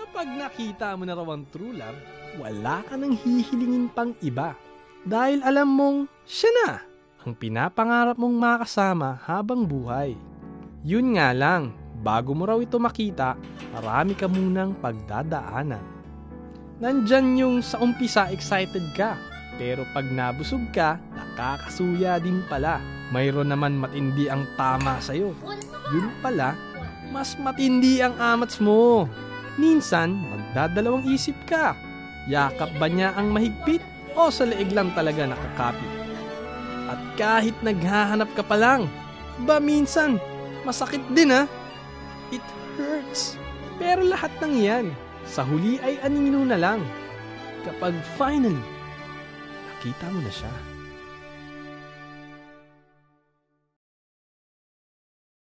Kapag nakita mo na raw ang true love, wala ka nang hihilingin pang iba. Dahil alam mong siya na ang pinapangarap mong makasama habang buhay. Yun nga lang, bago mo raw ito makita, marami ka munang pagdadaanan. Nandyan yung sa umpisa excited ka, pero pag nabusog ka, nakakasuya din pala. Mayroon naman matindi ang tama sa'yo. Yun pala, mas matindi ang amats mo. Minsan, magdadalawang isip ka. Yakap ba niya ang mahigpit o sa leeg lang talaga nakakapit? At kahit naghahanap ka pa lang, ba minsan, masakit din ha? It hurts. Pero lahat ng yan, sa huli ay anino na lang. Kapag finally, nakita mo na siya.